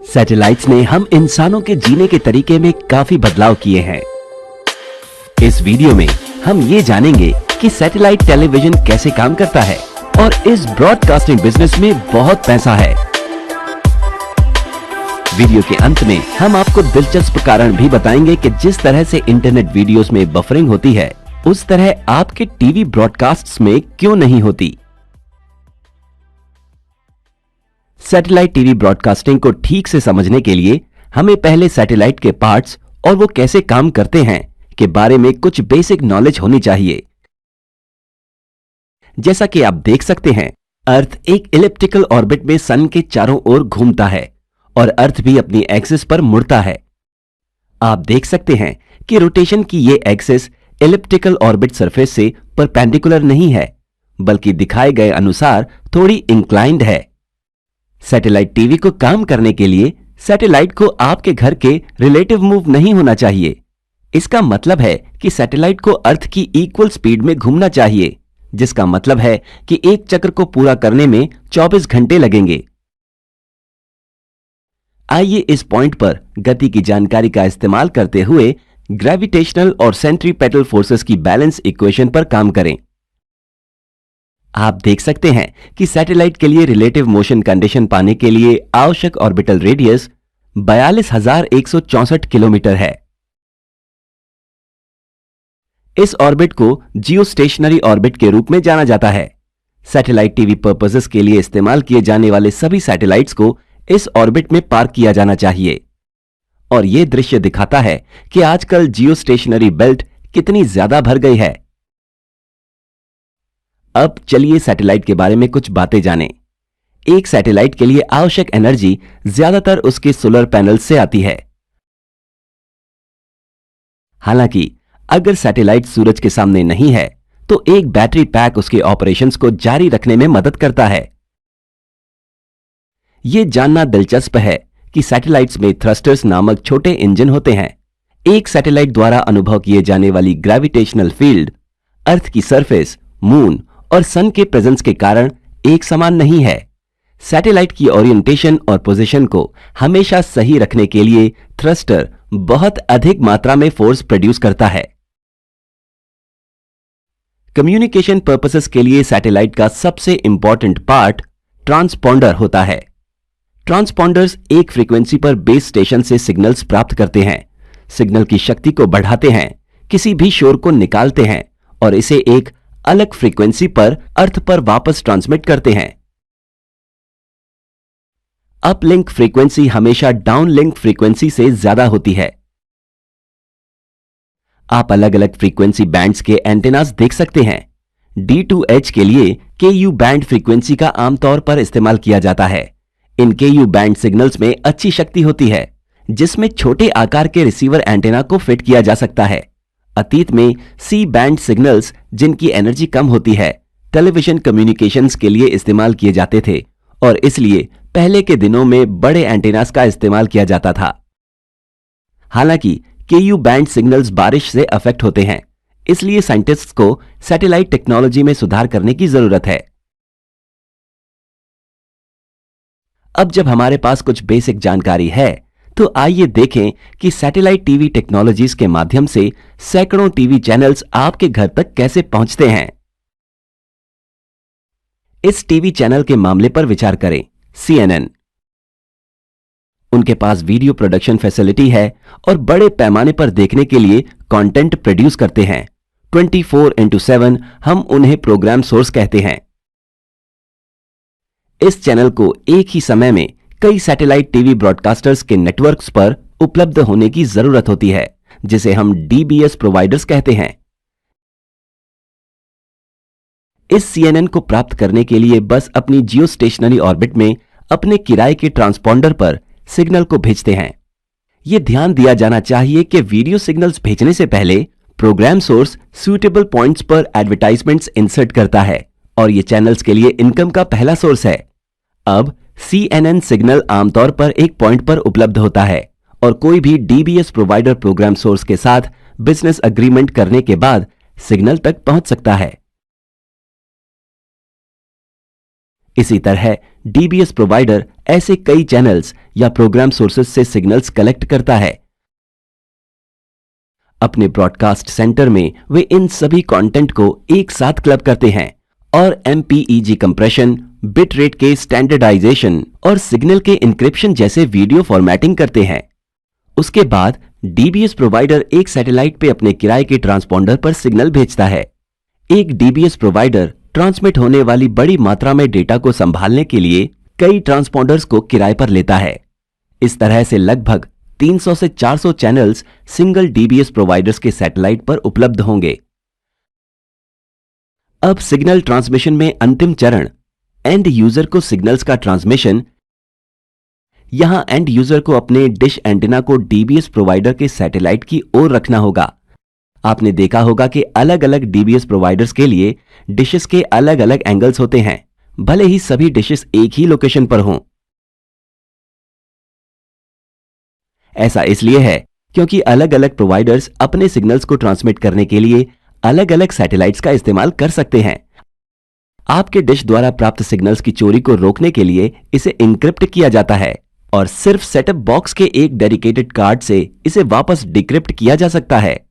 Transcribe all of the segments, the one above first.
Satellites ने हम इंसानों के जीने के तरीके में काफी बदलाव किए हैं। इस वीडियो में हम ये जानेंगे कि सैटेलाइट टेलीविजन कैसे काम करता है और इस ब्रॉडकास्टिंग बिजनेस में बहुत पैसा है। वीडियो के अंत में हम आपको दिलचस्प कारण भी बताएंगे कि जिस तरह से इंटरनेट वीडियोस में बफरिंग होती है, उस तरह आपके टीवी ब्रॉडकास्ट्स में क्यों नहीं होती। सैटेलाइट टीवी ब्रॉडकास्टिंग को ठीक से समझने के लिए हमें पहले सैटेलाइट के पार्ट्स और वो कैसे काम करते हैं के बारे में कुछ बेसिक नॉलेज होनी चाहिए। जैसा कि आप देख सकते हैं, अर्थ एक इलिप्टिकल ऑर्बिट में सन के चारों ओर घूमता है और अर्थ भी अपनी एक्सिस पर मुड़ता है। आप देख सकते हैं कि रोटेशन की ये एक्सिस इलिप्टिकल ऑर्बिट सरफेस से परपेंडिकुलर नहीं है, बल्कि दिखाए गए अनुसार थोड़ी इंक्लाइंड है। सैटेलाइट टीवी को काम करने के लिए सैटेलाइट को आपके घर के रिलेटिव मूव नहीं होना चाहिए। इसका मतलब है कि सैटेलाइट को अर्थ की इक्वल स्पीड में घूमना चाहिए, जिसका मतलब है कि एक चक्र को पूरा करने में 24 घंटे लगेंगे। आइए इस पॉइंट पर गति की जानकारी का इस्तेमाल करते हुए ग्रेविटेशनल और सेंट्रीपेटल फोर्सेस की बैलेंस इक्वेशन पर काम करें। आप देख सकते हैं कि सैटेलाइट के लिए रिलेटिव मोशन कंडीशन पाने के लिए आवश्यक ऑर्बिटल रेडियस 42,164 किलोमीटर है। इस ऑर्बिट को जियोस्टेशनरी ऑर्बिट के रूप में जाना जाता है। सैटेलाइट टीवी पर्पसेस के लिए इस्तेमाल किए जाने वाले सभी सैटेलाइट्स को इस ऑर्बिट में पार्क किया जाना चाहिए। और यह दृश्य दिखाता है कि आजकल जियोस्टेशनरी बेल्ट कितनी ज्यादा भर गई है। अब चलिए सैटेलाइट के बारे में कुछ बातें जानें। एक सैटेलाइट के लिए आवश्यक एनर्जी ज्यादातर उसके सोलर पैनल से आती है। हालांकि अगर सैटेलाइट सूरज के सामने नहीं है, तो एक बैटरी पैक उसके ऑपरेशंस को जारी रखने में मदद करता है। यह जानना दिलचस्प है कि सैटेलाइट्स में थ्रस्टर्स नामक छोटे इंजन होते हैं। एक सैटेलाइट द्वारा अनुभव किए जाने वाली ग्रेविटेशनल फील्ड अर्थ की सरफेस, मून और सन के प्रेजेंस के कारण एक समान नहीं है। सैटेलाइट की ओरिएंटेशन और पोजीशन को हमेशा सही रखने के लिए थ्रस्टर बहुत अधिक मात्रा में फोर्स प्रोड्यूस करता है। कम्युनिकेशन पर्पसेस के लिए सैटेलाइट का सबसे इंपॉर्टेंट पार्ट ट्रांसपॉन्डर होता है। ट्रांसपॉन्डर्स एक फ्रीक्वेंसी पर बेस स्टेशन से सिग्नल्स प्राप्त करते हैं, सिग्नल की शक्ति को बढ़ाते हैं, किसी भी शोर को निकालते हैं और इसे एक अलग फ्रीक्वेंसी पर अर्थ पर वापस ट्रांसमिट करते हैं। अपलिंक फ्रीक्वेंसी हमेशा डाउनलिंक फ्रीक्वेंसी से ज्यादा होती है। आप अलग अलग फ्रीक्वेंसी बैंड्स के एंटेनास देख सकते हैं। D2H के लिए KU बैंड फ्रीक्वेंसी का आमतौर पर इस्तेमाल किया जाता है। इन KU बैंड सिग्नल्स में अच्छी शक्ति होती है, जिसमें छोटे आकार के रिसीवर एंटेना को फिट किया जा सकता है। अतीत में C बैंड सिग्नल्स, जिनकी एनर्जी कम होती है, टेलीविजन कम्युनिकेशंस के लिए इस्तेमाल किए जाते थे और इसलिए पहले के दिनों में बड़े एंटेनास का इस्तेमाल किया जाता था। हालांकि KU बैंड सिग्नल्स बारिश से अफेक्ट होते हैं, इसलिए साइंटिस्ट्स को सैटेलाइट टेक्नोलॉजी में सुधार करने की जरूरत है। अब जब हमारे पास कुछ बेसिक जानकारी है, तो आइए देखें कि सैटेलाइट टीवी टेक्नोलॉजीज के माध्यम से सैकड़ों टीवी चैनल्स आपके घर तक कैसे पहुंचते हैं। इस टीवी चैनल के मामले पर विचार करें। CNN, उनके पास वीडियो प्रोडक्शन फैसिलिटी है और बड़े पैमाने पर देखने के लिए कंटेंट प्रोड्यूस करते हैं। 24/7 हम उन्हें प्रोग्राम सोर्स कहते हैं। इस चैनल को एक ही समय में कई सैटेलाइट टीवी ब्रॉडकास्टर्स के नेटवर्क्स पर उपलब्ध होने की जरूरत होती है, जिसे हम DBS प्रोवाइडर्स कहते हैं। इस CNN को प्राप्त करने के लिए बस अपनी जियोस्टेशनरी ऑर्बिट में अपने किराए के ट्रांसपॉन्डर पर सिग्नल को भेजते हैं। यह ध्यान दिया जाना चाहिए कि वीडियो सिग्नल्स भेजने से पहले प्रोग्राम सोर्स सूटेबल पॉइंट्स पर एडवर्टाइजमेंट्स इंसर्ट करता है और यह चैनल्स के लिए इनकम का पहला सोर्स है। अब CNN सिग्नल आमतौर पर एक पॉइंट पर उपलब्ध होता है और कोई भी DBS प्रोवाइडर प्रोग्राम सोर्स के साथ बिजनेस एग्रीमेंट करने के बाद सिग्नल तक पहुंच सकता है। इसी तरह DBS प्रोवाइडर ऐसे कई चैनल्स या प्रोग्राम सोर्सेज से सिग्नल्स कलेक्ट करता है। अपने ब्रॉडकास्ट सेंटर में वे इन सभी कंटेंट को एक साथ क्लब करते हैं और MPEG कंप्रेशन, बिट रेट के स्टैंडर्डाइजेशन और सिग्नल के इंक्रिप्शन जैसे वीडियो फॉर्मेटिंग करते हैं। उसके बाद DBS प्रोवाइडर एक सैटेलाइट पे अपने किराए के ट्रांसपॉन्डर पर सिग्नल भेजता है। एक DBS प्रोवाइडर ट्रांसमिट होने वाली बड़ी मात्रा में डेटा को संभालने के लिए कई ट्रांसपॉन्डर्स को किराए पर लेता है। इस तरह से लगभग 300 से 400 चैनल्स सिंगल DBS प्रोवाइडर्स के सैटेलाइट पर उपलब्ध होंगे। अब सिग्नल ट्रांसमिशन में अंतिम चरण एंड यूजर को सिग्नल्स का ट्रांसमिशन। यहां एंड यूजर को अपने डिश एंटीना को DBS प्रोवाइडर के सैटेलाइट की ओर रखना होगा। आपने देखा होगा कि अलग अलग DBS प्रोवाइडर्स के लिए डिशेस के अलग अलग एंगल्स होते हैं, भले ही सभी डिशेस एक ही लोकेशन पर हों। ऐसा इसलिए है क्योंकि अलग अलग प्रोवाइडर्स अपने सिग्नल्स को ट्रांसमिट करने के लिए अलग अलग सैटेलाइट्स का इस्तेमाल कर सकते हैं। आपके डिश द्वारा प्राप्त सिग्नल्स की चोरी को रोकने के लिए इसे इनक्रिप्ट किया जाता है और सिर्फ सेटअप बॉक्स के एक डेडिकेटेड कार्ड से इसे वापस डिक्रिप्ट किया जा सकता है।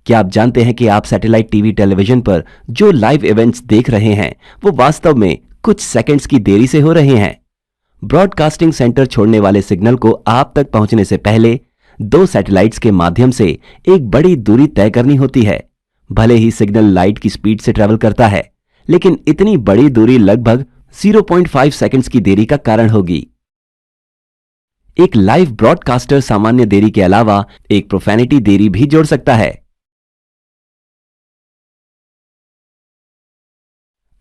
क्या आप जानते हैं कि आप सैटेलाइट टीवी टेलीविजन पर जो लाइव इवेंट्स देख रहे हैं वो वास्तव में कुछ सेकंड्स की देरी से हो रहे हैं। ब्रॉडकास्टिंग सेंटर छोड़ने वाले सिग्नल को आप तक पहुंचने से पहले 2 सैटेलाइट्स के माध्यम से एक बड़ी दूरी तय करनी होती है। भले ही सिग्नल लाइट की स्पीड से ट्रेवल करता है, लेकिन इतनी बड़ी दूरी लगभग 0.5 सेकंड्स की देरी का कारण होगी। एक लाइव ब्रॉडकास्टर सामान्य देरी के अलावा एक प्रोफेनिटी देरी भी जोड़ सकता है।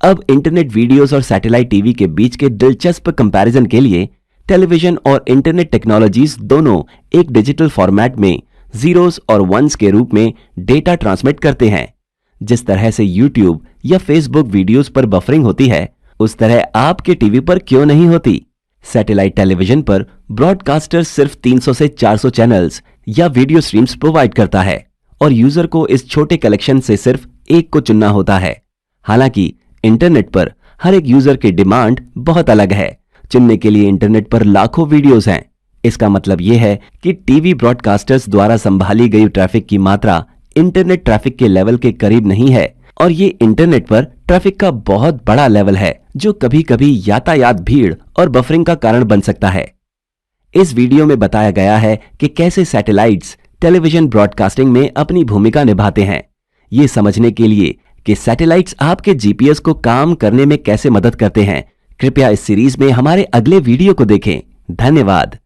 अब इंटरनेट वीडियोस और सैटेलाइट टीवी के बीच के दिलचस्प कंपैरिजन के लिए टेलीविजन और इंटरनेट टेक्नोलॉजीज दोनों एक डिजिटल फॉर्मेट में जीरोस और वंस के रूप में डेटा ट्रांसमिट करते हैं। जिस तरह से YouTube या Facebook वीडियोस पर बफरिंग होती है, उस तरह आपके टीवी पर क्यों नहीं होती। सैटेलाइट टेलीविजन पर ब्रॉडकास्टर सिर्फ 300 से 400 चैनल्स या वीडियो स्ट्रीम्स प्रोवाइड करता है और यूजर को इस छोटे कलेक्शन से सिर्फ एक को चुनना होता है। हालांकि इंटरनेट पर हर एक यूजर की डिमांड बहुत अलग है। चुनने के लिए इंटरनेट पर लाखों वीडियोस हैं। इसका मतलब यह है कि टीवी ब्रॉडकास्टर्स द्वारा संभाली गई ट्रैफिक की मात्रा इंटरनेट ट्रैफिक के लेवल के करीब नहीं है और ये इंटरनेट पर ट्रैफिक का बहुत बड़ा लेवल है जो कभी-कभी यातायात भीड़ और बफरिंग का कारण बन सकता है। इस वीडियो में बताया गया है कि कैसे सैटेलाइट्स टेलीविजन ब्रॉडकास्टिंग में अपनी भूमिका निभाते हैं। ये समझने के लिए कि सैटेलाइट्स आपके GPS को काम करने में कैसे मदद करते हैं, कृपया इस सीरीज में हमारे अगले वीडियो को देखें। धन्यवाद।